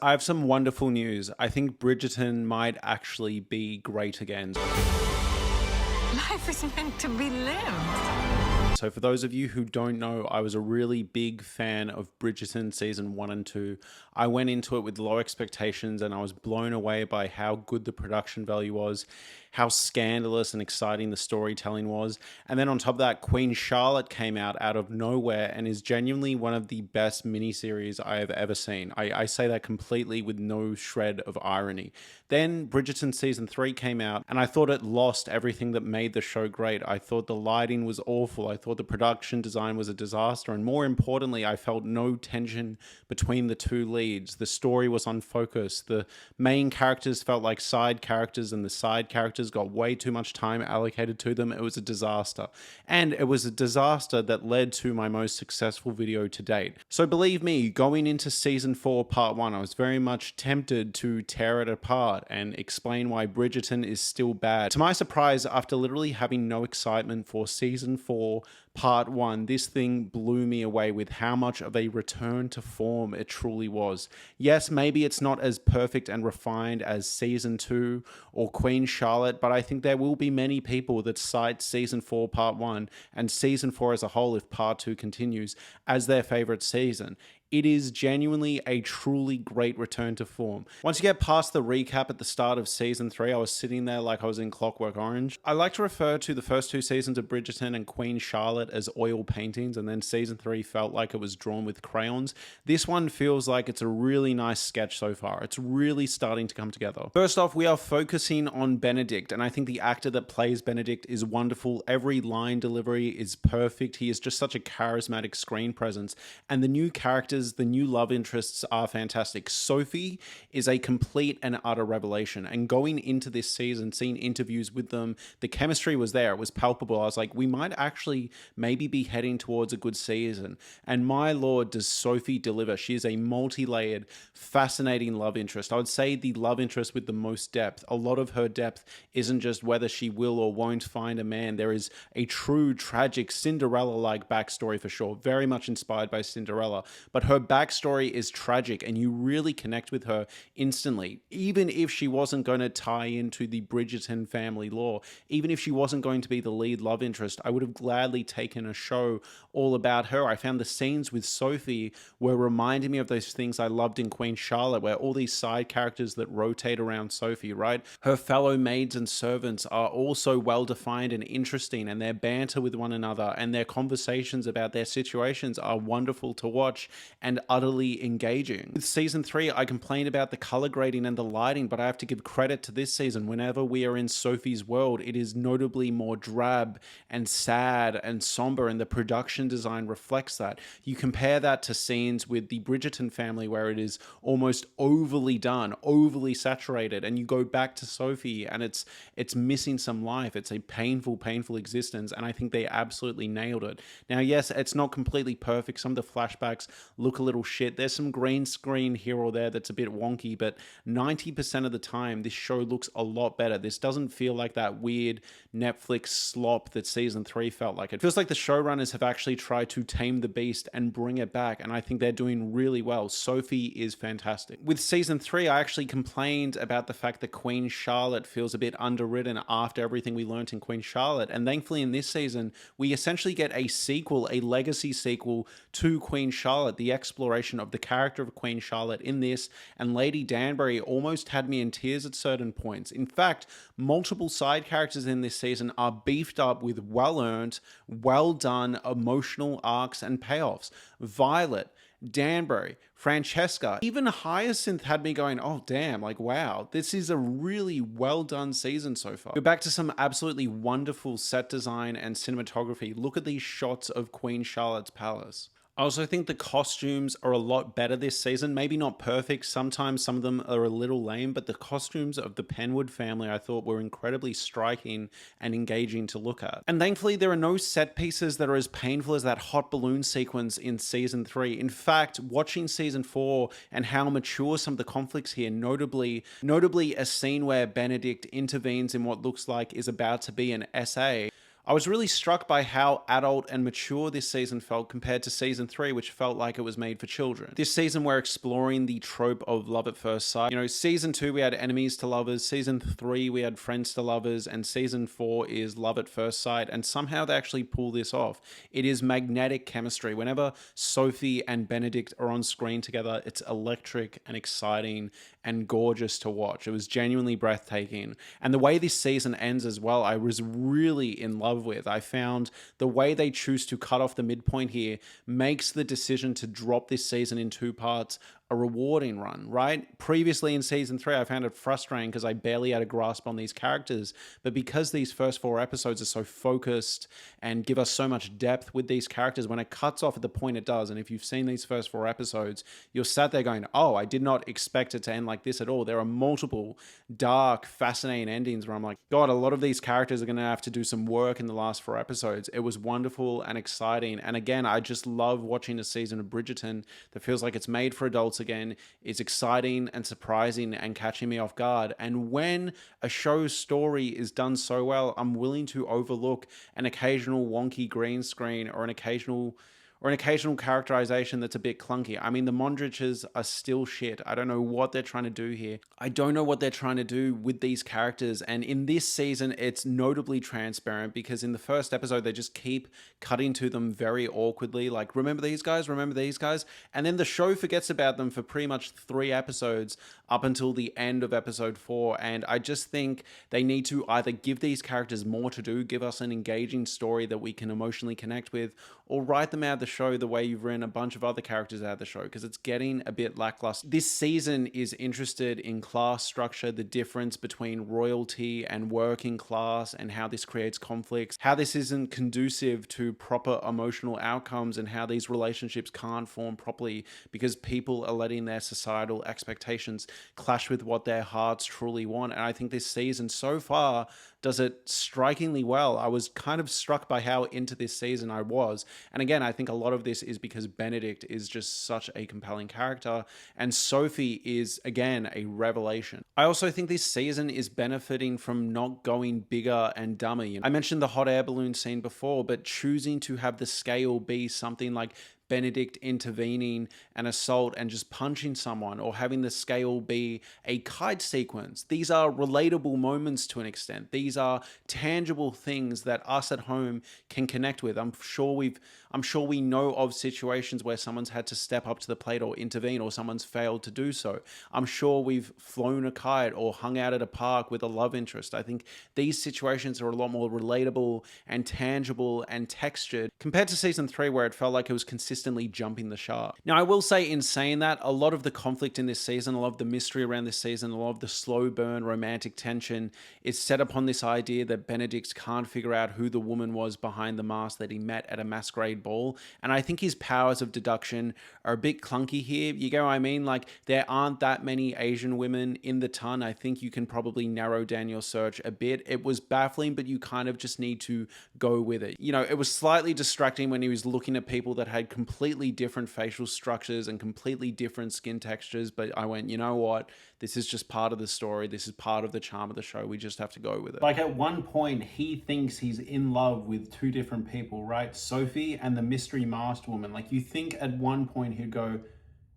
I have some wonderful news. I think Bridgerton might actually be great again. Life is meant to be lived. So for those of you who don't know, I was a really big fan of Bridgerton season 1 and 2. I went into it with low expectations and I was blown away by how good the production value was, how scandalous and exciting the storytelling was. And then on top of that, Queen Charlotte came out of nowhere and is genuinely one of the best miniseries I have ever seen. I say that completely with no shred of irony. Then Bridgerton season 3 came out and I thought it lost everything that made the show great. I thought the lighting was awful. I thought the production design was a disaster. And more importantly, I felt no tension between the two leads. The story was unfocused. The main characters felt like side characters and the side characters got way too much time allocated to them. It was a disaster. And it was a disaster that led to my most successful video to date. So believe me, going into season 4 part 1, I was very much tempted to tear it apart and explain why Bridgerton is still bad. To my surprise, after literally having no excitement for season 4 part 1, this thing blew me away with how much of a return to form it truly was. Yes, maybe it's not as perfect and refined as season 2 or Queen Charlotte, but I think there will be many people that cite season 4 part 1 and season 4 as a whole, if part 2 continues, as their favorite season. It is genuinely a truly great return to form. Once you get past the recap at the start of season 3, I was sitting there like I was in Clockwork Orange. I like to refer to the first 2 seasons of Bridgerton and Queen Charlotte as oil paintings, and then season 3 felt like it was drawn with crayons. This one feels like it's a really nice sketch so far. It's really starting to come together. First off, we are focusing on Benedict, and I think the actor that plays Benedict is wonderful. Every line delivery is perfect. He is just such a charismatic screen presence, and the new characters, the new love interests are fantastic. Sophie is a complete and utter revelation. And going into this season, seeing interviews with them, the chemistry was there. It was palpable. I was like, we might actually maybe be heading towards a good season. And my lord, does Sophie deliver. She is a multi-layered, fascinating love interest. I would say the love interest with the most depth. A lot of her depth isn't just whether she will or won't find a man. There is a true, tragic, Cinderella-like backstory for sure. Very much inspired by Cinderella. But her backstory is tragic and you really connect with her instantly. Even if she wasn't going to tie into the Bridgerton family lore, even if she wasn't going to be the lead love interest, I would have gladly taken a show all about her. I found the scenes with Sophie were reminding me of those things I loved in Queen Charlotte, where all these side characters that rotate around Sophie, right? Her fellow maids and servants are also well defined and interesting, and their banter with one another and their conversations about their situations are wonderful to watch and utterly engaging. With season 3, I complained about the color grading and the lighting, but I have to give credit to this season. Whenever we are in Sophie's world, it is notably more drab and sad and somber, and the production design reflects that. You compare that to scenes with the Bridgerton family where it is almost overly done, overly saturated, and you go back to Sophie and it's missing some life. It's a painful existence, and I think they absolutely nailed it. Now, yes, it's not completely perfect. Some of the flashbacks look a little shit. There's some green screen here or there that's a bit wonky, but 90% of the time, this show looks a lot better. This doesn't feel like that weird Netflix slop that season 3 felt like. It feels like the showrunners have actually tried to tame the beast and bring it back, and I think they're doing really well. Sophie is fantastic. With season 3, I actually complained about the fact that Queen Charlotte feels a bit underwritten after everything we learned in Queen Charlotte, and thankfully in this season, we essentially get a sequel, a legacy sequel to Queen Charlotte, the exploration of the character of Queen Charlotte in this, and Lady Danbury almost had me in tears at certain points. In fact, multiple side characters in this season are beefed up with well-earned, well-done emotional arcs and payoffs. Violet, Danbury, Francesca, even Hyacinth had me going, oh damn, like wow, this is a really well done season so far. Go back to some absolutely wonderful set design and cinematography. Look at these shots of Queen Charlotte's palace. I also think the costumes are a lot better this season. Maybe not perfect. Sometimes some of them are a little lame, but the costumes of the Penwood family I thought were incredibly striking and engaging to look at. And thankfully, there are no set pieces that are as painful as that hot balloon sequence in season 3. In fact, watching season 4 and how mature some of the conflicts here, notably a scene where Benedict intervenes in what looks like is about to be an SA, I was really struck by how adult and mature this season felt compared to season 3, which felt like it was made for children. This season, we're exploring the trope of love at first sight. You know, season 2, we had enemies to lovers, season 3, we had friends to lovers, and season 4 is love at first sight, and somehow they actually pull this off. It is magnetic chemistry. Whenever Sophie and Benedict are on screen together, it's electric and exciting and gorgeous to watch. It was genuinely breathtaking. And the way this season ends as well, I was really in love with. I found the way they choose to cut off the midpoint here makes the decision to drop this season in 2 parts a rewarding run, right? Previously in season 3, I found it frustrating because I barely had a grasp on these characters. But because these first 4 episodes are so focused and give us so much depth with these characters, when it cuts off at the point it does, and if you've seen these first 4 episodes, you're sat there going, oh, I did not expect it to end like this at all. There are multiple dark, fascinating endings where I'm like, God, a lot of these characters are going to have to do some work in the last 4 episodes. It was wonderful and exciting. And again, I just love watching a season of Bridgerton that feels like it's made for adults again. It's exciting and surprising and catching me off guard. And when a show's story is done so well, I'm willing to overlook an occasional wonky green screen or an occasional characterization that's a bit clunky. I mean, the Mondriches are still shit. I don't know what they're trying to do here. I don't know what they're trying to do with these characters. And in this season, it's notably transparent because in the first episode, they just keep cutting to them very awkwardly. Like, remember these guys? Remember these guys? And then the show forgets about them for pretty much 3 episodes up until the end of episode 4. And I just think they need to either give these characters more to do, give us an engaging story that we can emotionally connect with, or write them out of the show the way you've written a bunch of other characters out of the show, because it's getting a bit lackluster. This season is interested in class structure, the difference between royalty and working class, and how this creates conflicts, how this isn't conducive to proper emotional outcomes, and how these relationships can't form properly because people are letting their societal expectations clash with what their hearts truly want. And I think this season so far does it strikingly well. I was kind of struck by how into this season I was. And again, I think a lot of this is because Benedict is just such a compelling character, and Sophie is, again, a revelation. I also think this season is benefiting from not going bigger and dumber. I mentioned the hot air balloon scene before, but choosing to have the scale be something like Benedict intervening an assault and just punching someone, or having the scale be a kite sequence. These are relatable moments to an extent. These are tangible things that us at home can connect with. I'm sure we know of situations where someone's had to step up to the plate or intervene, or someone's failed to do so. I'm sure we've flown a kite or hung out at a park with a love interest. I think these situations are a lot more relatable and tangible and textured compared to season 3, where it felt like it was consistently jumping the shark. Now, I will say, in saying that, a lot of the conflict in this season, a lot of the mystery around this season, a lot of the slow burn romantic tension is set upon this idea that Benedict can't figure out who the woman was behind the mask that he met at a masquerade ball. And I think his powers of deduction are a bit clunky here. You get what I mean? Like, there aren't that many Asian women in the ton. I think you can probably narrow down your search a bit. It was baffling, but you kind of just need to go with it. You know, it was slightly distracting when he was looking at people that had completely different facial structures and completely different skin textures, but I went, you know what? This is just part of the story. This is part of the charm of the show. We just have to go with it. Like, at one point, he thinks he's in love with 2 different people, right? Sophie and the mystery masked woman. Like, you think at one point he'd go,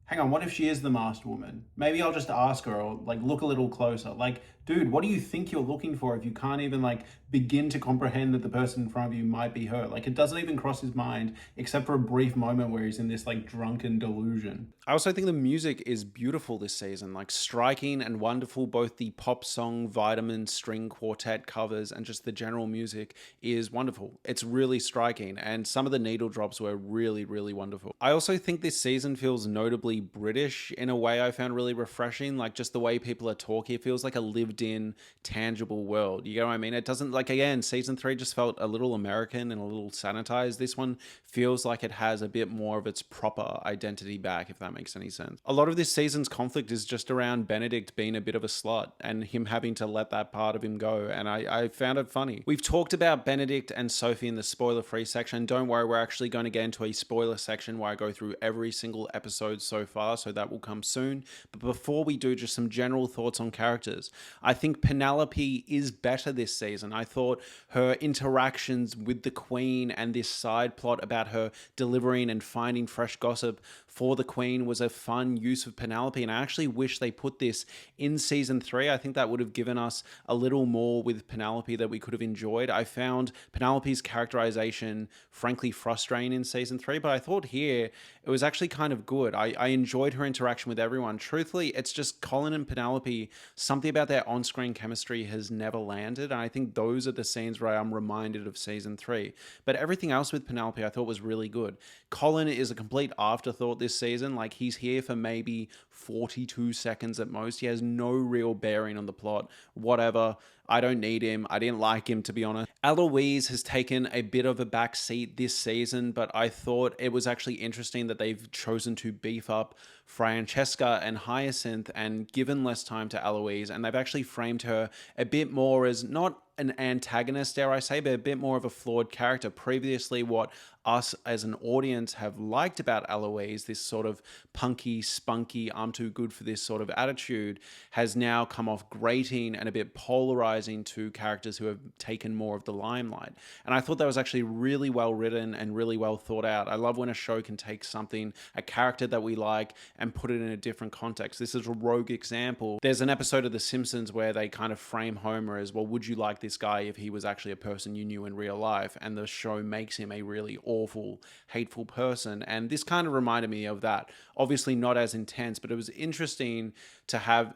hang on, what if she is the masked woman? Maybe I'll just ask her, or like look a little closer. Like, dude, what do you think you're looking for if you can't even like begin to comprehend that the person in front of you might be her? Like, it doesn't even cross his mind, except for a brief moment where he's in this like drunken delusion. I also think the music is beautiful this season, like striking and wonderful. Both the pop song Vitamin string quartet covers and just the general music is wonderful. It's really striking, and some of the needle drops were really, really wonderful. I also think this season feels notably British in a way I found really refreshing. Like, just the way people are talking, it feels like a lived in, tangible world. You know what I mean? It doesn't, like, again, season 3 just felt a little American and a little sanitized. This one feels like it has a bit more of its proper identity back, if that makes any sense. A lot of this season's conflict is just around Benedict being a bit of a slut and him having to let that part of him go, and I found it funny. We've talked about Benedict and Sophie in the spoiler-free section. Don't worry, we're actually going to get into a spoiler section where I go through every single episode so far, so that will come soon. But before we do, just some general thoughts on characters. I think Penelope is better this season. I thought her interactions with the Queen and this side plot about her delivering and finding fresh gossip for the Queen was a fun use of Penelope, and I actually wish they put this in season 3. I think that would have given us a little more with Penelope that we could have enjoyed. I found Penelope's characterization frankly frustrating in season 3, but I thought here it was actually kind of good. I enjoyed her interaction with everyone. Truthfully, it's just Colin and Penelope, something about their on-screen chemistry has never landed, and I think those are the scenes where I'm reminded of season 3. But everything else with Penelope I thought was really good. Colin is a complete afterthought this season. Like, he's here for maybe 42 seconds at most. He has no real bearing on the plot. Whatever. I don't need him. I didn't like him, to be honest. Eloise has taken a bit of a back seat this season, but I thought it was actually interesting that they've chosen to beef up Francesca and Hyacinth and given less time to Eloise, and they've actually framed her a bit more as not an antagonist, dare I say, but a bit more of a flawed character. Previously, what us as an audience have liked about Eloise, this sort of punky, spunky, I'm too good for this sort of attitude, has now come off grating and a bit polarizing to characters who have taken more of the limelight. And I thought that was actually really well written and really well thought out. I love when a show can take something, a character that we like, and put it in a different context. This is a rogue example. There's an episode of The Simpsons where they kind of frame Homer as, well, would you like this guy if he was actually a person you knew in real life? And the show makes him a really awful, hateful person. And this kind of reminded me of that. Obviously not as intense, but it was interesting to have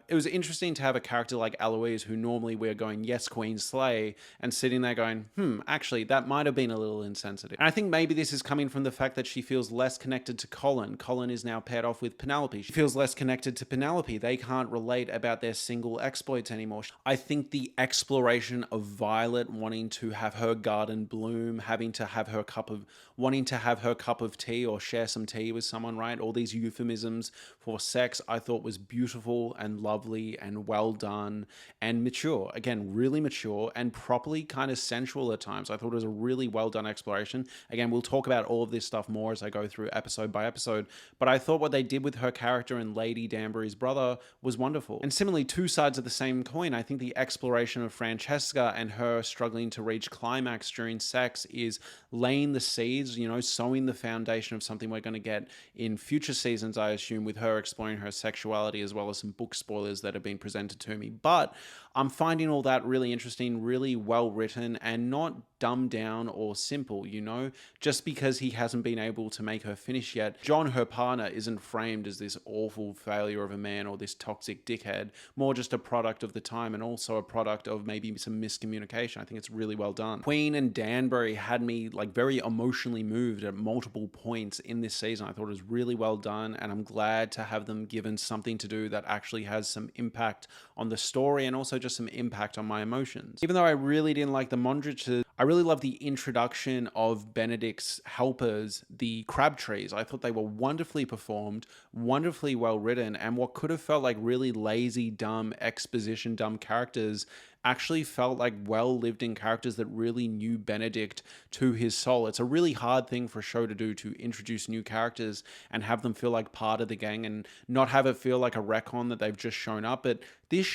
a character like Eloise, who normally we're going, yes, Queen slay, and sitting there going, actually, that might have been a little insensitive. And I think maybe this is coming from the fact that she feels less connected to Colin. Colin is now paired off with Penelope. She feels less connected to Penelope. They can't relate about their single exploits anymore. I think the exploration of Violet wanting to have her garden bloom, wanting to have her cup of tea or share some tea with someone, right? All these euphemisms for sex, I thought was beautiful and lovely and well done and mature. Again, really mature and properly kind of sensual at times. I thought it was a really well done exploration. Again, we'll talk about all of this stuff more as I go through episode by episode, but I thought what they did with her character and Lady Danbury's brother was wonderful. And similarly, two sides of the same coin, I think the exploration of Francesca and her struggling to reach climax during sex is laying the seeds, sowing the foundation of something we're going to get in future seasons, I assume, with her exploring her sexuality, as well as some book spoilers that have been presented to me. But I'm finding all that really interesting, really well written, and not dumbed down or simple, just because he hasn't been able to make her finish yet. John, her partner, isn't framed as this awful failure of a man or this toxic dickhead, more just a product of the time and also a product of maybe some miscommunication. I think it's really well done. Queen and Danbury had me very emotionally moved at multiple points in this season. I thought it was really well done, and I'm glad to have them given something to do that actually has some impact on the story and also just some impact on my emotions. Even though I really didn't like the Mondriches, I really love the introduction of Benedict's helpers, the Crabtrees. I thought they were wonderfully performed, wonderfully well written, and what could have felt like really lazy, dumb exposition, dumb characters actually felt like well lived in characters that really knew Benedict to his soul. It's a really hard thing for a show to do, to introduce new characters and have them feel like part of the gang and not have it feel like a retcon that they've just shown up. But this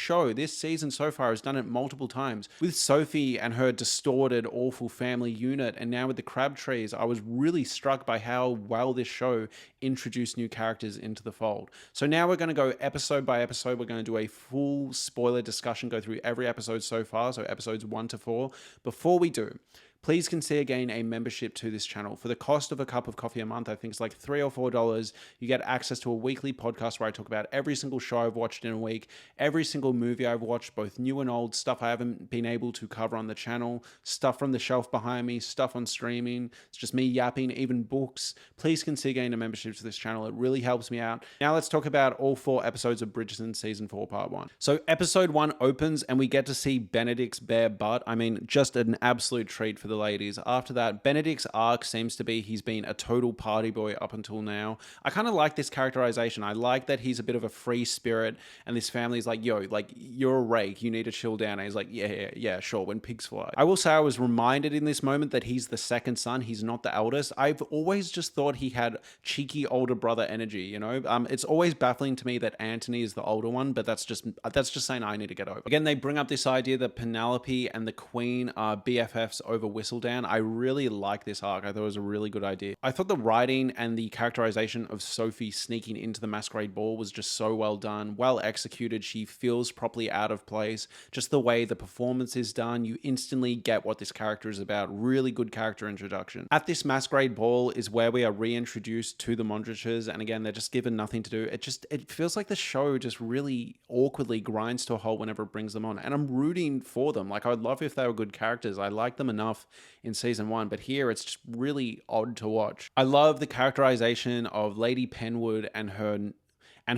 season so far has done it multiple times. With Sophie and her distorted, awful family unit, and now with the Crabtrees, I was really struck by how well this show introduced new characters into the fold. So now we're going to go episode by episode. We're going to do a full spoiler discussion, go through every episode so far, so episodes 1 to 4. Before we do, please consider getting a membership to this channel. For the cost of a cup of coffee a month, I think it's like $3 or $4, you get access to a weekly podcast where I talk about every single show I've watched in a week, every single movie I've watched, both new and old, stuff I haven't been able to cover on the channel, stuff from the shelf behind me, stuff on streaming. It's just me yapping, even books. Please consider getting a membership to this channel. It really helps me out. Now let's talk about all 4 episodes of Bridgerton Season 4 Part 1. So episode 1 opens and we get to see Benedict's bare butt. I mean, just an absolute treat for the ladies. After that, Benedict's arc seems to be he's been a total party boy up until now. I kind of like this characterization. I like that he's a bit of a free spirit, and this family's like, yo, like, you're a rake, you need to chill down. And he's like, yeah, sure, when pigs fly. I will say I was reminded in this moment that he's the second son, he's not the eldest. I've always just thought he had cheeky older brother energy, you know? It's always baffling to me that Anthony is the older one, but that's just saying I need to get over. Again, they bring up this idea that Penelope and the Queen are BFFs over Whistledown. I really like this arc. I thought it was a really good idea. I thought the writing and the characterization of Sophie sneaking into the masquerade ball was just so well done, well executed. She feels properly out of place. Just the way the performance is done, you instantly get what this character is about. Really good character introduction. At this masquerade ball is where we are reintroduced to the Mondriches, and again, they're just given nothing to do. It feels like the show just really awkwardly grinds to a halt whenever it brings them on, and I'm rooting for them. Like, I'd love if they were good characters. I like them enough in season 1, but here it's just really odd to watch. I love the characterization of Lady Penwood and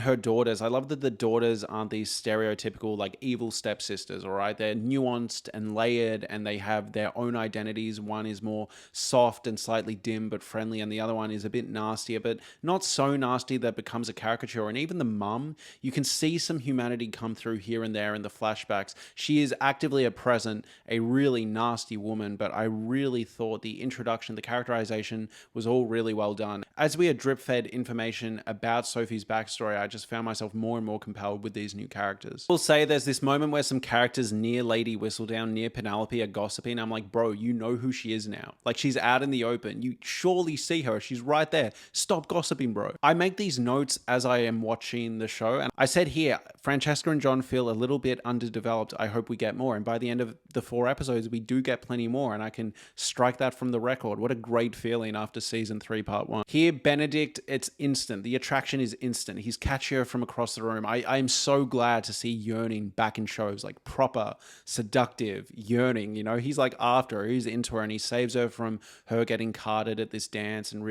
her daughters. I love that the daughters aren't these stereotypical like evil stepsisters, all right? They're nuanced and layered, and they have their own identities. One is more soft and slightly dim but friendly, and the other one is a bit nastier, but not so nasty that it becomes a caricature. And even the mum, you can see some humanity come through here and there in the flashbacks. She is actively at present a really nasty woman, but I really thought the introduction, the characterization was all really well done. As we are drip-fed information about Sophie's backstory, I just found myself more and more compelled with these new characters. We'll say there's this moment where some characters near Lady Whistledown, near Penelope, are gossiping. I'm like, bro, you know who she is now. Like, she's out in the open. You surely see her. She's right there. Stop gossiping, bro. I make these notes as I am watching the show, and I said here, Francesca and John feel a little bit underdeveloped. I hope we get more. And by the end of the 4 episodes, we do get plenty more, and I can strike that from the record. What a great feeling after season 3, part 1. Here, Benedict, it's instant. The attraction is instant. He's catchier from across the room. I'm so glad to see yearning back in shows, like proper, seductive yearning. You know, he's like after her, he's into her, and he saves her from her getting carded at this dance and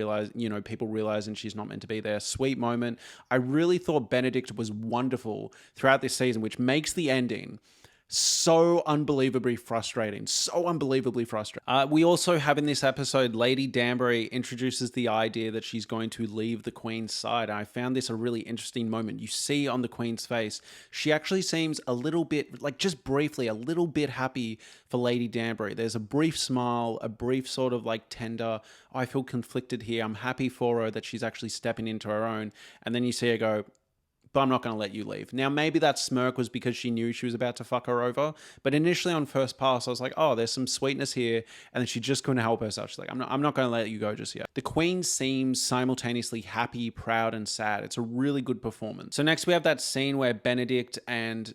people realizing she's not meant to be there. Sweet moment. I really thought Benedict was wonderful throughout this season, which makes the ending so unbelievably frustrating. We also have in this episode, Lady Danbury introduces the idea that she's going to leave the Queen's side. I found this a really interesting moment. You see on the Queen's face, she actually seems a little bit, like just briefly, a little bit happy for Lady Danbury. There's a brief smile, a brief sort of like tender, I feel conflicted here. I'm happy for her that she's actually stepping into her own. And then you see her go, but I'm not going to let you leave. Now, maybe that smirk was because she knew she was about to fuck her over, but initially on first pass, I was like, oh, there's some sweetness here, and then she just couldn't help herself. She's like, I'm not going to let you go just yet. The Queen seems simultaneously happy, proud, and sad. It's a really good performance. So next we have that scene where Benedict and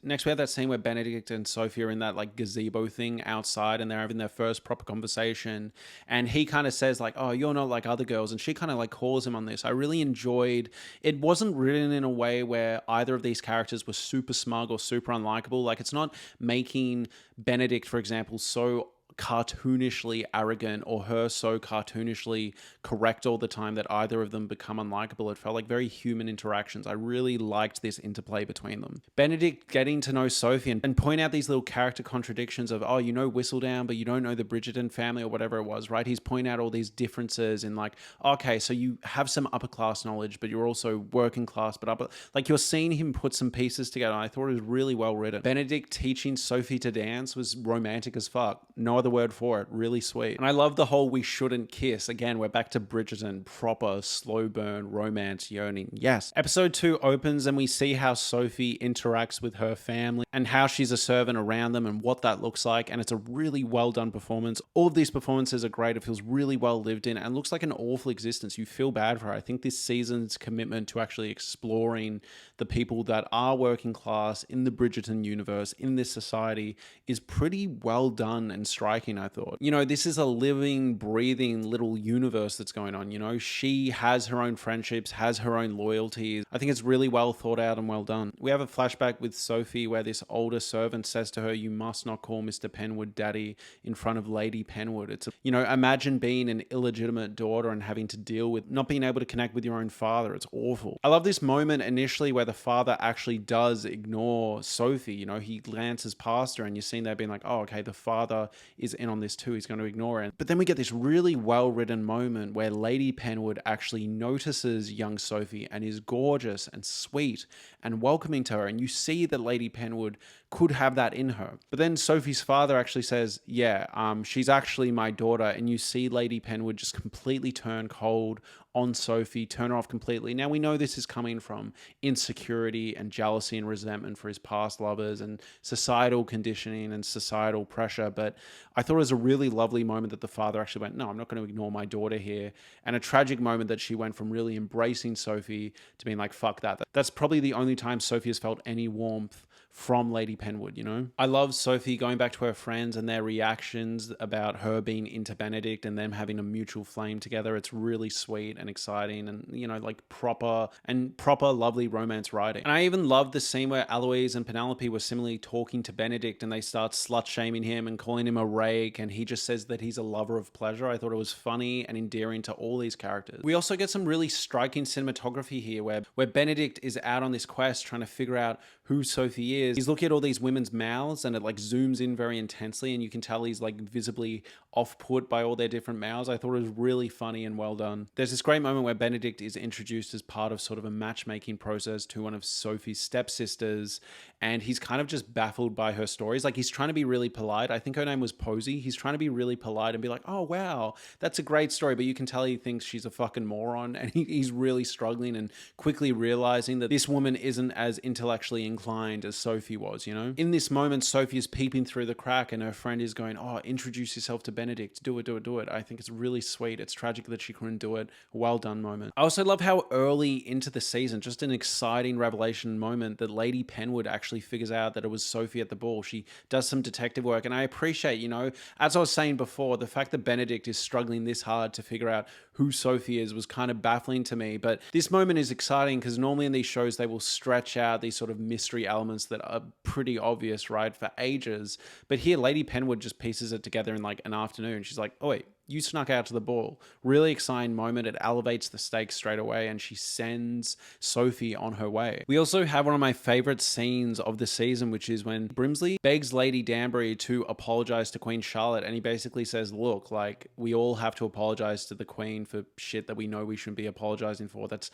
Sophie are in that like gazebo thing outside, and they're having their first proper conversation, and he kind of says like, oh, you're not like other girls, and she kind of like calls him on this. I really enjoyed, it wasn't written in a way where either of these characters was super smug or super unlikable. Like, it's not making Benedict, for example, so cartoonishly arrogant or her so cartoonishly correct all the time that either of them become unlikable. It felt like very human interactions. I really liked this interplay between them. Benedict getting to know Sophie and point out these little character contradictions of, oh, you know Whistledown, but you don't know the Bridgerton family or whatever it was, right? He's pointing out all these differences in like, okay, so you have some upper class knowledge, but you're also working class, but upper, like you're seeing him put some pieces together. I thought it was really well written. Benedict teaching Sophie to dance was romantic as fuck. No other word for it. Really sweet. And I love the whole we shouldn't kiss. Again, we're back to Bridgerton, proper slow burn romance yearning. Yes. Episode 2 opens and we see how Sophie interacts with her family and how she's a servant around them and what that looks like. And it's a really well done performance. All of these performances are great. It feels really well lived in and looks like an awful existence. You feel bad for her. I think this season's commitment to actually exploring the people that are working class in the Bridgerton universe, in this society, is pretty well done and striking, I thought. You know, this is a living, breathing little universe that's going on. You know, she has her own friendships, has her own loyalties. I think it's really well thought out and well done. We have a flashback with Sophie where this older servant says to her, you must not call Mr. Penwood daddy in front of Lady Penwood. It's, imagine being an illegitimate daughter and having to deal with not being able to connect with your own father. It's awful. I love this moment initially where the father actually does ignore Sophie. You know, he glances past her and you're seeing there being like, oh, okay, the father is is in on this too. He's going to ignore it. But then we get this really well-written moment where Lady Penwood actually notices young Sophie and is gorgeous and sweet and welcoming to her. And you see that Lady Penwood could have that in her. But then Sophie's father actually says, yeah, she's actually my daughter. And you see Lady Penwood just completely turn cold on Sophie, turn her off completely. Now we know this is coming from insecurity and jealousy and resentment for his past lovers and societal conditioning and societal pressure. But I thought it was a really lovely moment that the father actually went, no, I'm not going to ignore my daughter here. And a tragic moment that she went from really embracing Sophie to being like, fuck that. That's probably the only time Sophie has felt any warmth from Lady Penwood, you know? I love Sophie going back to her friends and their reactions about her being into Benedict and them having a mutual flame together. It's really sweet and exciting and, you know, like proper lovely romance writing. And I even love the scene where Eloise and Penelope were similarly talking to Benedict and they start slut-shaming him and calling him a rake, and he just says that he's a lover of pleasure. I thought it was funny and endearing to all these characters. We also get some really striking cinematography here where Benedict is out on this quest trying to figure out who Sophie is. He's looking at all these women's mouths and it like zooms in very intensely and you can tell he's like visibly off-put by all their different mouths. I thought it was really funny and well done. There's this great moment where Benedict is introduced as part of sort of a matchmaking process to one of Sophie's stepsisters, and he's kind of just baffled by her stories. Like, he's trying to be really polite. I think her name was Posey. He's trying to be really polite and be like, oh wow, that's a great story, but you can tell he thinks she's a fucking moron, and he's really struggling and quickly realizing that this woman isn't as intellectually inclined as Sophie was, you know? In this moment, Sophie is peeping through the crack and her friend is going, oh, introduce yourself to Benedict. Do it, do it, do it. I think it's really sweet. It's tragic that she couldn't do it. Well done moment. I also love how early into the season, just an exciting revelation moment, that Lady Penwood actually figures out that it was Sophie at the ball. She does some detective work, and I appreciate, you know, as I was saying before, the fact that Benedict is struggling this hard to figure out who Sophie is was kind of baffling to me. But this moment is exciting because normally in these shows they will stretch out these sort of mystery elements that are pretty obvious, right, for ages. But here Lady Penwood just pieces it together in like an afternoon. She's like, oh wait, you snuck out to the ball. Really exciting moment. It elevates the stakes straight away and she sends Sophie on her way. We also have one of my favorite scenes of the season, which is when Brimsley begs Lady Danbury to apologize to Queen Charlotte, and he basically says, look, like, we all have to apologize to the Queen for shit that we know we shouldn't be apologizing for. That's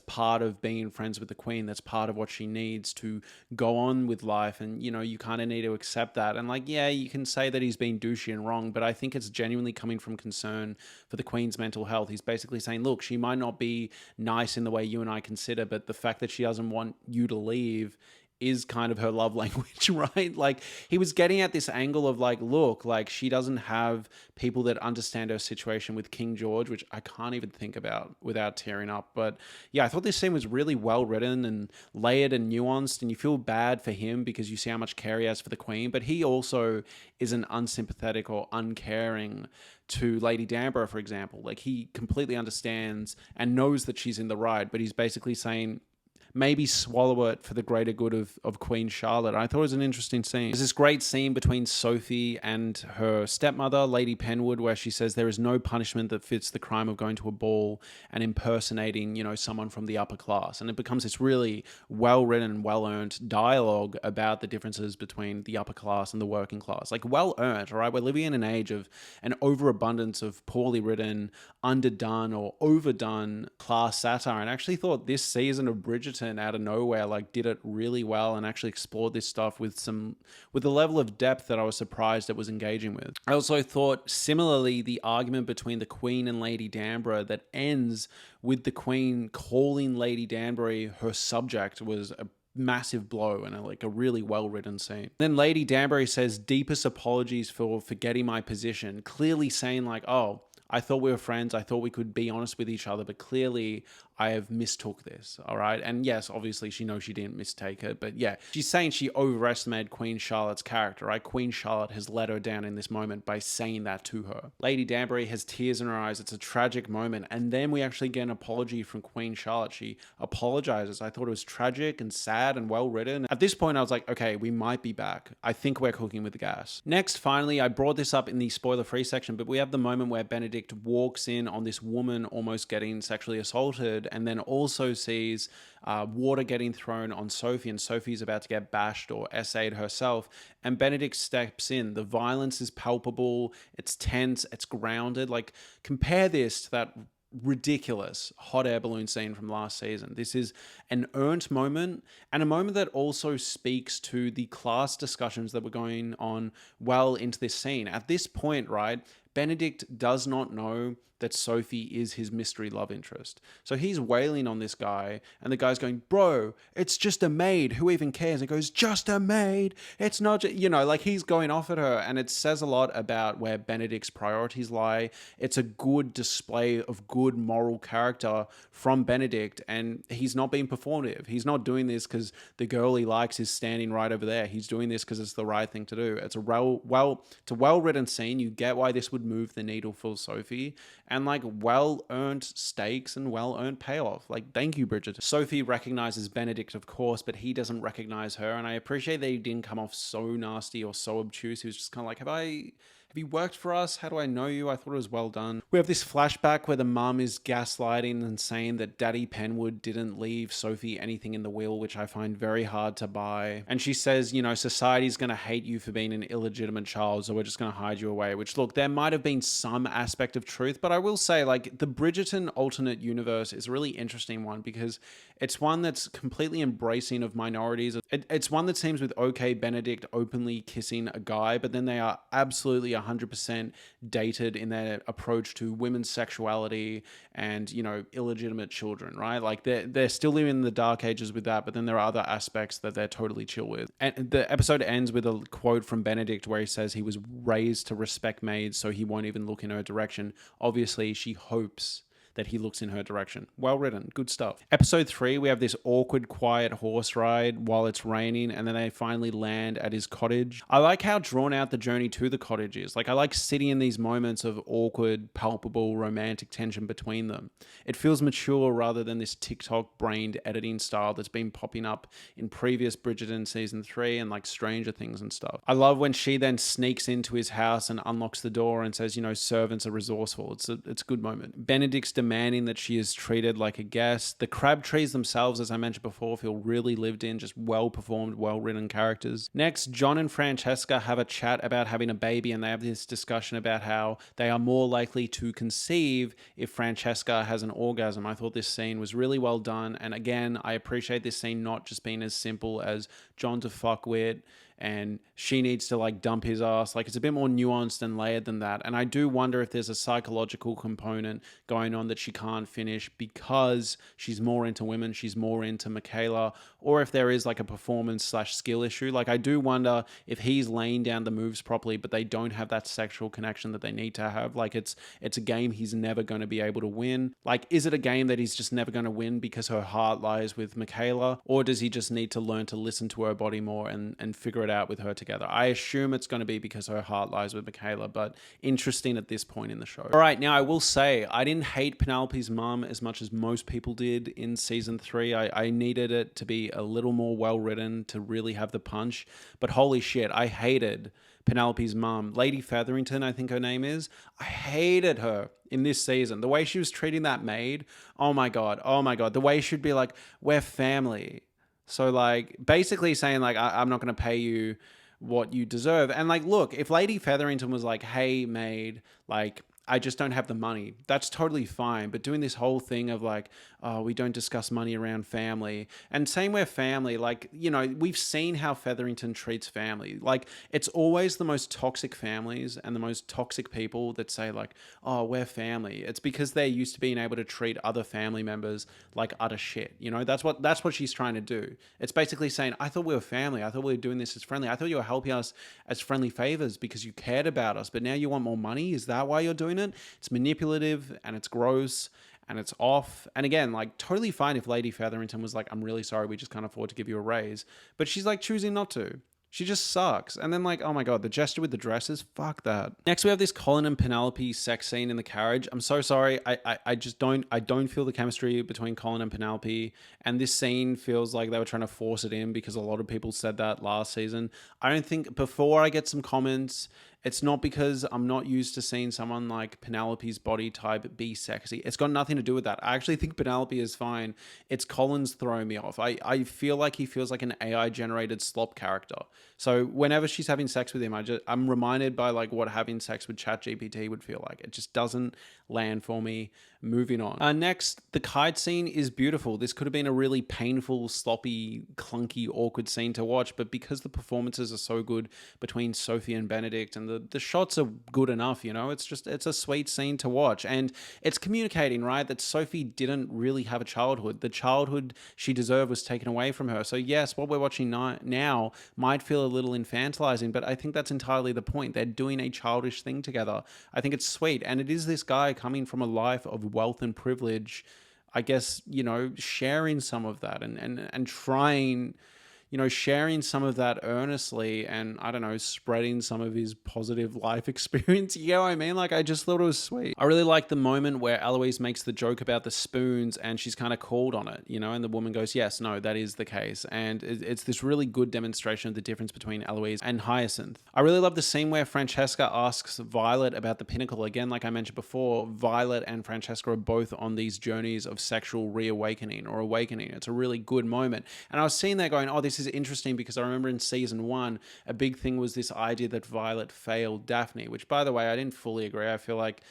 part of being friends with the Queen. That's part of what she needs to go on with life, and, you know, you kind of need to accept that. And like, yeah, you can say that he's being douchey and wrong, but I think it's genuinely coming from concern for the Queen's mental health. He's basically saying, look, she might not be nice in the way you and I consider, but the fact that she doesn't want you to leave is kind of her love language, right? Like, he was getting at this angle of like, look, like, she doesn't have people that understand her situation with King George, which I can't even think about without tearing up. But yeah, I thought this scene was really well written and layered and nuanced, and you feel bad for him because you see how much care he has for the Queen, but he also isn't unsympathetic or uncaring to Lady Danbury, for example. Like, he completely understands and knows that she's in the right, but he's basically saying, maybe swallow it for the greater good of Queen Charlotte. I thought it was an interesting scene. There's this great scene between Sophie and her stepmother, Lady Penwood, where she says there is no punishment that fits the crime of going to a ball and impersonating, you know, someone from the upper class. And it becomes this really well-written and well-earned dialogue about the differences between the upper class and the working class. Like, well-earned, all right? We're living in an age of an overabundance of poorly written, underdone or overdone class satire. And I actually thought this season of Bridgerton out of nowhere like did it really well and actually explored this stuff with a level of depth that I was surprised it was engaging with. I also thought similarly the argument between the Queen and Lady Danbury that ends with the Queen calling Lady Danbury her subject was a massive blow and a really well-written scene. Then Lady Danbury says deepest apologies for forgetting my position, clearly saying like, oh, I thought we were friends. I thought we could be honest with each other, but clearly I have mistook this, all right? And yes, obviously she knows she didn't mistake it, but yeah, she's saying she overestimated Queen Charlotte's character, right? Queen Charlotte has let her down in this moment by saying that to her. Lady Danbury has tears in her eyes. It's a tragic moment. And then we actually get an apology from Queen Charlotte. She apologizes. I thought it was tragic and sad and well written. At this point, I was like, okay, we might be back. I think we're cooking with gas. Next, finally, I brought this up in the spoiler-free section, but we have the moment where Benedict walks in on this woman almost getting sexually assaulted bed, and then also sees water getting thrown on Sophie, and Sophie's about to get bashed or essayed herself. And Benedict steps in. The violence is palpable, it's tense, it's grounded. Like, compare this to that ridiculous hot air balloon scene from last season. This is an earned moment, and a moment that also speaks to the class discussions that were going on well into this scene. At this point, right, Benedict does not know that Sophie is his mystery love interest. So he's wailing on this guy, and the guy's going, bro, it's just a maid. Who even cares? And he goes, just a maid. It's not, like he's going off at her, and it says a lot about where Benedict's priorities lie. It's a good display of good moral character from Benedict, and he's not being performative. He's not doing this because the girl he likes is standing right over there. He's doing this because it's the right thing to do. It's a well-written scene. You get why this would move the needle for Sophie, and like well-earned stakes and well-earned payoff. Like, thank you, Bridgerton. Sophie recognizes Benedict, of course, but he doesn't recognize her, and I appreciate that he didn't come off so nasty or so obtuse. He was just kind of like, have you worked for us? How do I know you? I thought it was well done. We have this flashback where the mum is gaslighting and saying that Daddy Penwood didn't leave Sophie anything in the will, which I find very hard to buy. And she says, society's going to hate you for being an illegitimate child, so we're just going to hide you away. Which, look, there might have been some aspect of truth, but I will say, like, the Bridgerton alternate universe is a really interesting one because it's one that's completely embracing of minorities. It's one that seems with OK Benedict openly kissing a guy, but then they are absolutely 100% dated in their approach to women's sexuality and, illegitimate children, right? Like they're still living in the dark ages with that, but then there are other aspects that they're totally chill with. And the episode ends with a quote from Benedict where he says he was raised to respect maids, so he won't even look in her direction. Obviously, she hopes that he looks in her direction. Well written, good stuff. Episode 3, we have this awkward, quiet horse ride while it's raining, and then they finally land at his cottage. I like how drawn out the journey to the cottage is. Like, I like sitting in these moments of awkward, palpable, romantic tension between them. It feels mature rather than this TikTok-brained editing style that's been popping up in previous Bridgerton season 3 and like Stranger Things and stuff. I love when she then sneaks into his house and unlocks the door and says, servants are resourceful. It's a good moment. Benedict's demanding that she is treated like a guest. The Crabtrees themselves, as I mentioned before, feel really lived in, just well-performed, well-written characters. Next, John and Francesca have a chat about having a baby, and they have this discussion about how they are more likely to conceive if Francesca has an orgasm. I thought this scene was really well done, and again, I appreciate this scene not just being as simple as John to fuck with and she needs to like dump his ass. Like, it's a bit more nuanced and layered than that. And I do wonder if there's a psychological component going on that she can't finish because she's more into women, she's more into Michaela, or if there is like a performance / skill issue. Like, I do wonder if he's laying down the moves properly, but they don't have that sexual connection that they need to have. Like, it's a game he's never going to be able to win. Like, is it a game that he's just never going to win because her heart lies with Michaela, or does he just need to learn to listen to her body more and figure it out with her together? I assume it's going to be because her heart lies with Michaela, but interesting at this point in the show. All right, now I will say I didn't hate Penelope's mum as much as most people did in season 3. I needed it to be a little more well written to really have the punch, but holy shit, I hated Penelope's mum, Lady Featherington, I think her name is. I hated her in this season. The way she was treating that maid, oh my god. The way she'd be like, we're family. So, like, basically saying, like, I'm not going to pay you what you deserve. And, like, look, if Lady Featherington was like, hey, maid, like, I just don't have the money, that's totally fine. But doing this whole thing of like, oh, we don't discuss money around family. And same with family, like, we've seen how Featherington treats family. Like, it's always the most toxic families and the most toxic people that say like, oh, we're family. It's because they're used to being able to treat other family members like utter shit. That's what she's trying to do. It's basically saying, I thought we were family. I thought we were doing this as friendly. I thought you were helping us as friendly favors because you cared about us. But now you want more money? Is that why you're doing it? It's manipulative and it's gross and it's off. And again, like, totally fine if Lady Featherington was like, I'm really sorry, we just can't afford to give you a raise. But she's like choosing not to. She just sucks. And then, like, oh my god, the gesture with the dresses, fuck that. Next, we have this Colin and Penelope sex scene in the carriage. I'm so sorry. I just don't feel the chemistry between Colin and Penelope. And this scene feels like they were trying to force it in because a lot of people said that last season. I don't think, before I get some comments It's not because I'm not used to seeing someone like Penelope's body type be sexy. It's got nothing to do with that. I actually think Penelope is fine. It's Colin's throwing me off. I feel like he feels like an AI generated slop character. So whenever she's having sex with him, I'm reminded by like what having sex with ChatGPT would feel like. It just doesn't land for me. Moving on. Next, the kite scene is beautiful. This could have been a really painful, sloppy, clunky, awkward scene to watch, but because the performances are so good between Sophie and Benedict, and the shots are good enough, it's a sweet scene to watch. And it's communicating, right, that Sophie didn't really have a childhood. The childhood she deserved was taken away from her. So yes, what we're watching now might feel a little infantilizing, but I think that's entirely the point. They're doing a childish thing together. I think it's sweet. And it is this guy coming from a life of wealth and privilege, I guess, sharing some of that and trying, sharing some of that earnestly, and I don't know, spreading some of his positive life experience. You know what I mean? Like, I just thought it was sweet. I really like the moment where Eloise makes the joke about the spoons and she's kind of called on it, and the woman goes, yes, no, that is the case. And it's this really good demonstration of the difference between Eloise and Hyacinth. I really love the scene where Francesca asks Violet about the pinnacle. Again, like I mentioned before, Violet and Francesca are both on these journeys of sexual reawakening or awakening. It's a really good moment. And I was seeing there going, oh, this is interesting, because I remember in season 1, a big thing was this idea that Violet failed Daphne, which, by the way, I didn't fully agree. I feel like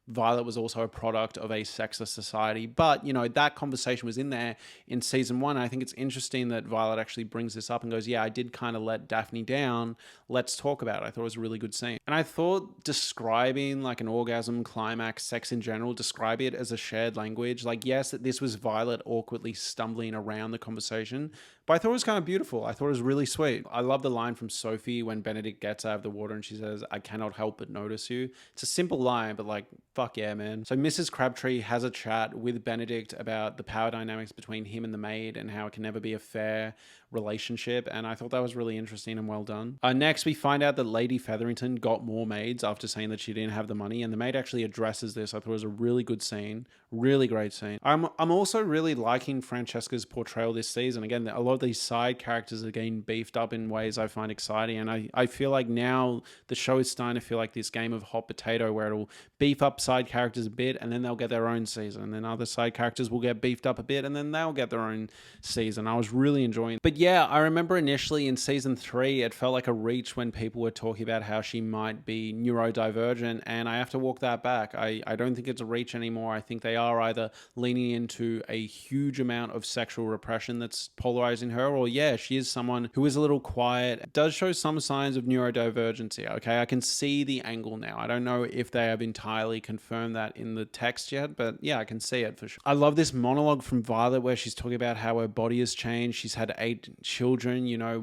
Violet was also a product of a sexist society. But, that conversation was in there in season 1. I think it's interesting that Violet actually brings this up and goes, yeah, I did kind of let Daphne down. Let's talk about it. I thought it was a really good scene. And I thought describing like an orgasm, climax, sex in general, describe it as a shared language. Like, yes, this was Violet awkwardly stumbling around the conversation, but I thought it was kind of beautiful. I thought it was really sweet. I love the line from Sophie when Benedict gets out of the water and she says, I cannot help but notice you. It's a simple line, but like, fuck yeah, man. So Mrs. Crabtree has a chat with Benedict about the power dynamics between him and the maid and how it can never be a fair relationship, and I thought that was really interesting and well done. Next, we find out that Lady Featherington got more maids after saying that she didn't have the money, and the maid actually addresses this. I thought it was a really good scene, really great scene. I'm also really liking Francesca's portrayal this season. Again, a lot of these side characters are getting beefed up in ways I find exciting, and I feel like now the show is starting to feel like this game of hot potato where it'll beef up side characters a bit and then they'll get their own season, and then other side characters will get beefed up a bit and then they'll get their own season. I was really enjoying it. But yeah, I remember initially in season 3, it felt like a reach when people were talking about how she might be neurodivergent, and I have to walk that back. I don't think it's a reach anymore. I think they are either leaning into a huge amount of sexual repression that's polarizing her, or yeah, she is someone who is a little quiet, does show some signs of neurodivergency. Okay, I can see the angle now. I don't know if they have entirely confirmed that in the text yet, but yeah, I can see it for sure. I love this monologue from Violet where she's talking about how her body has changed. She's had 8 children.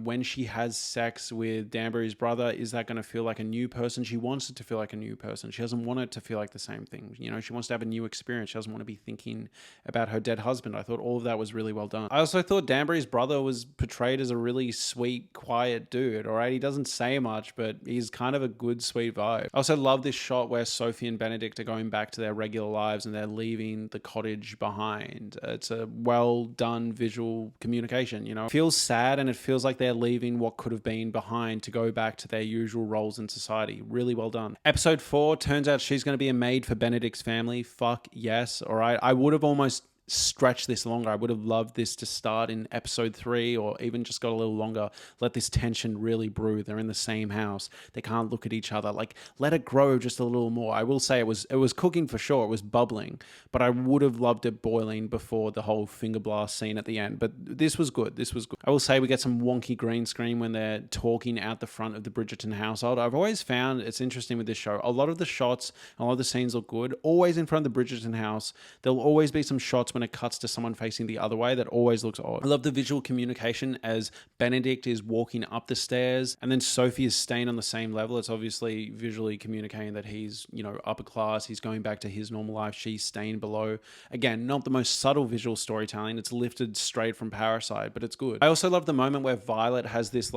When she has sex with Danbury's brother, is that going to feel like a new person? She wants it to feel like a new person. She doesn't want it to feel like the same thing. She wants to have a new experience. She doesn't want to be thinking about her dead husband. I thought all of that was really well done. I also thought Danbury's brother was portrayed as a really sweet, quiet dude, all right? He doesn't say much, but he's kind of a good, sweet vibe. I also love this shot where Sophie and Benedict are going back to their regular lives and they're leaving the cottage behind. It's a well done visual communication, It feels sad and it feels like they're leaving what could have been behind to go back to their usual roles in society. Really well done. Episode 4, turns out she's going to be a maid for Benedict's family. Fuck yes, all right? I would have almost stretch this longer. I would have loved this to start in episode 3 or even just got a little longer. Let this tension really brew. They're in the same house. They can't look at each other. Like, let it grow just a little more. I will say it was cooking for sure. It was bubbling, but I would have loved it boiling before the whole finger blast scene at the end. But this was good. This was good. I will say we get some wonky green screen when they're talking out the front of the Bridgerton household. I've always found it's interesting with this show. A lot of the shots, a lot of the scenes look good. Always in front of the Bridgerton house. There'll always be some shots when it cuts to someone facing the other way that always looks odd. I love the visual communication as Benedict is walking up the stairs and then Sophie is staying on the same level. It's obviously visually communicating that he's, upper class. He's going back to his normal life. She's staying below. Again, not the most subtle visual storytelling. It's lifted straight from Parasite, but it's good. I also love the moment where Violet has this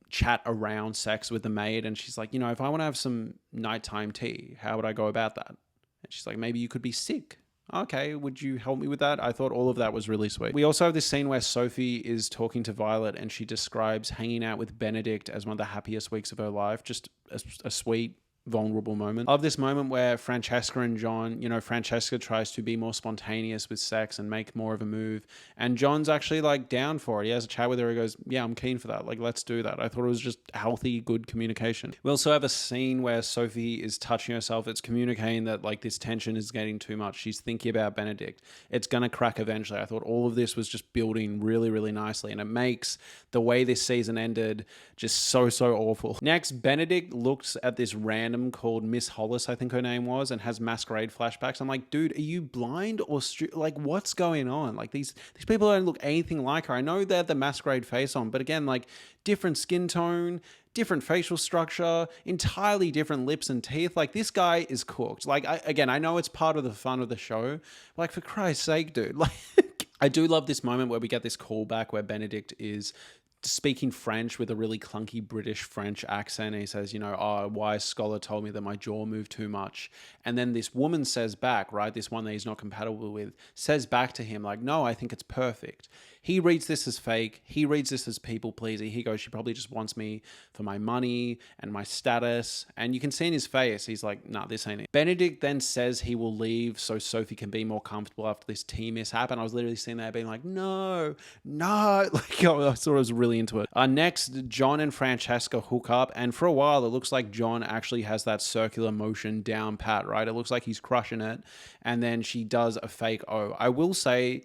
chat around sex with the maid and she's like, if I want to have some nighttime tea, how would I go about that? And she's like, maybe you could be sick. Okay, would you help me with that? I thought all of that was really sweet. We also have this scene where Sophie is talking to Violet and she describes hanging out with Benedict as one of the happiest weeks of her life. Just a sweet, vulnerable moment. I love this moment where Francesca and John, Francesca tries to be more spontaneous with sex and make more of a move. And John's actually like down for it. He has a chat with her. He goes, yeah, I'm keen for that. Like, let's do that. I thought it was just healthy, good communication. We also have a scene where Sophie is touching herself. It's communicating that like this tension is getting too much. She's thinking about Benedict. It's going to crack eventually. I thought all of this was just building really, really nicely. And it makes the way this season ended just so awful. Next, Benedict looks at this random called Miss Hollis, I think her name was, and has masquerade flashbacks. I'm like, dude, are you blind or like what's going on? Like these people don't look anything like her. I know they have the masquerade face on, but again, like different skin tone, different facial structure, entirely different lips and teeth. Like this guy is cooked. Like I know it's part of the fun of the show. Like for Christ's sake, dude. Like I do love this moment where we get this callback where Benedict is speaking French with a really clunky British French accent. And he says, a wise scholar told me that my jaw moved too much. And then this woman says back, right, this one that he's not compatible with, says back to him like, no, I think it's perfect. He reads this as fake. He reads this as people pleasing. He goes, she probably just wants me for my money and my status. And you can see in his face, he's like, nah, this ain't it. Benedict then says he will leave so Sophie can be more comfortable after this tea mishap. And I was literally sitting there being like, no. Like, I thought I was really into it. Next, John and Francesca hook up. And for a while, it looks like John actually has that circular motion down pat, right? It looks like he's crushing it. And then she does a fake O. I will say,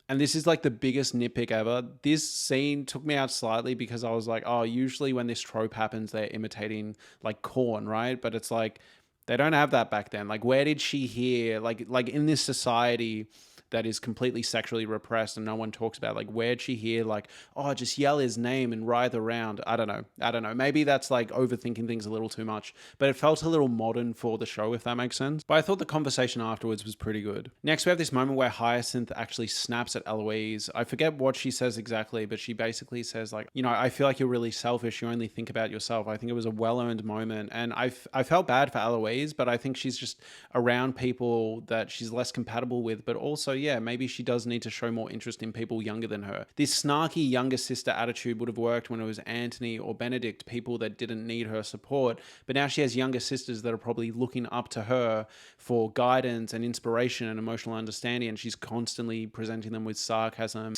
and this is like the biggest nitpick ever, this scene took me out slightly because I was like, oh, usually when this trope happens, they're imitating like corn, right? But it's like, they don't have that back then. Like, where did she hear, like in this society that is completely sexually repressed and no one talks about, like, where'd she hear, like, oh, just yell his name and writhe around? I don't know. Maybe that's like overthinking things a little too much, but it felt a little modern for the show, if that makes sense. But I thought the conversation afterwards was pretty good. Next, we have this moment where Hyacinth actually snaps at Eloise. I forget what she says exactly, but she basically says, like, I feel like you're really selfish. You only think about yourself. I think it was a well-earned moment. And I felt bad for Eloise, but I think she's just around people that she's less compatible with, but also, yeah, maybe she does need to show more interest in people younger than her. This snarky younger sister attitude would have worked when it was Anthony or Benedict, people that didn't need her support, but now she has younger sisters that are probably looking up to her for guidance and inspiration and emotional understanding, and she's constantly presenting them with sarcasm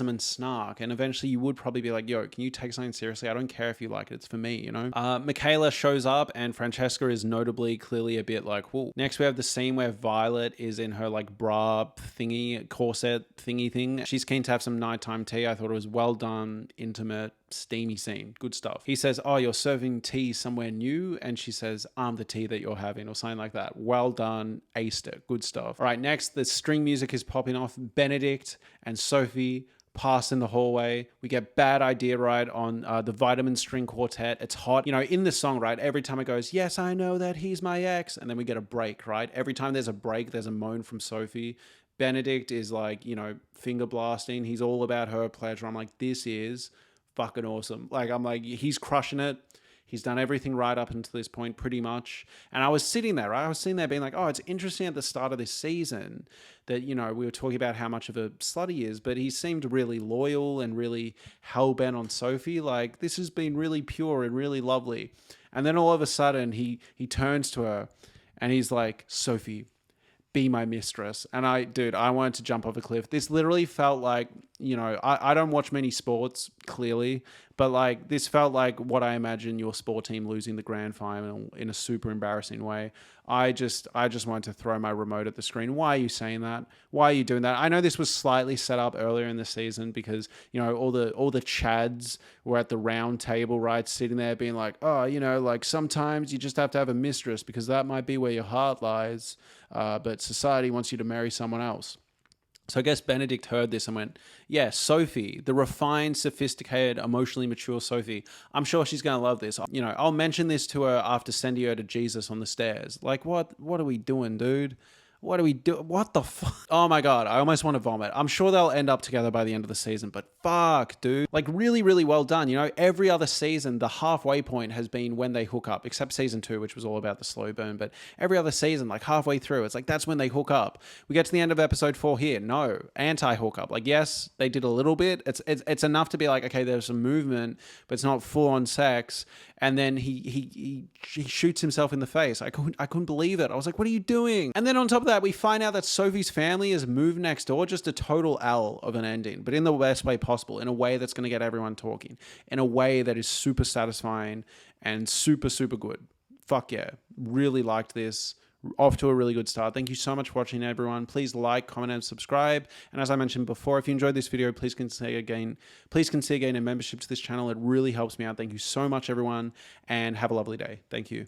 and snark, and eventually you would probably be like, yo, can you take something seriously? I don't care if you like it, it's for me, Michaela shows up, and Francesca is notably clearly a bit like, whoa. Next, we have the scene where Violet is in her like bra thingy, corset thingy thing. She's keen to have some nighttime tea. I thought it was well done, intimate, steamy scene. Good stuff. He says, oh, you're serving tea somewhere new? And she says, I'm the tea that you're having, or something like that. Well done. Aced it. Good stuff. All right, next, the string music is popping off. Benedict and Sophie pass in the hallway. We get Bad Idea right on the Vitamin String Quartet. It's hot. In the song, right, every time it goes, yes, I know that he's my ex, and then we get a break, right? Every time there's a break, there's a moan from Sophie. Benedict is like, finger blasting. He's all about her pleasure. I'm like, this is fucking awesome. Like, I'm like, he's crushing it. He's done everything right up until this point, pretty much. And I was sitting there, right? I was sitting there being like, oh, it's interesting at the start of this season that, we were talking about how much of a slut he is, but he seemed really loyal and really hell-bent on Sophie. Like, this has been really pure and really lovely. And then all of a sudden, he turns to her and he's like, Sophie, be my mistress. And I wanted to jump off a cliff. This literally felt like, I don't watch many sports, clearly, but like this felt like what I imagine your sport team losing the grand final in a super embarrassing way. I just wanted to throw my remote at the screen. Why are you saying that? Why are you doing that? I know this was slightly set up earlier in the season because, all the Chads were at the round table, right? Sitting there being like, oh, like sometimes you just have to have a mistress because that might be where your heart lies. But society wants you to marry someone else. So I guess Benedict heard this and went, yeah, Sophie, the refined, sophisticated, emotionally mature Sophie. I'm sure she's going to love this. I'll mention this to her after sending her to Jesus on the stairs. Like, what are we doing, dude? What do we do? What the fuck? Oh my God, I almost want to vomit. I'm sure they'll end up together by the end of the season, but fuck, dude. Like, really, really well done. Every other season, the halfway point has been when they hook up, except season 2, which was all about the slow burn. But every other season, like halfway through, it's like, that's when they hook up. We get to the end of episode 4 here. No, anti-hookup. Like, yes, they did a little bit. It's enough to be like, okay, there's some movement, but it's not full-on sex. and then he shoots himself in the face. I couldn't believe it. I was like, what are you doing? And then on top of that, we find out that Sophie's family has moved next door. Just a total L of an ending, but in the best way possible, in a way that's going to get everyone talking, in a way that is super satisfying and super, super good. Fuck yeah. Really liked this. Off to a really good start. Thank you so much for watching, everyone. Please like, comment, and subscribe. And as I mentioned before, if you enjoyed this video, please consider getting a membership to this channel. It really helps me out. Thank you so much, everyone, and have a lovely day. Thank you.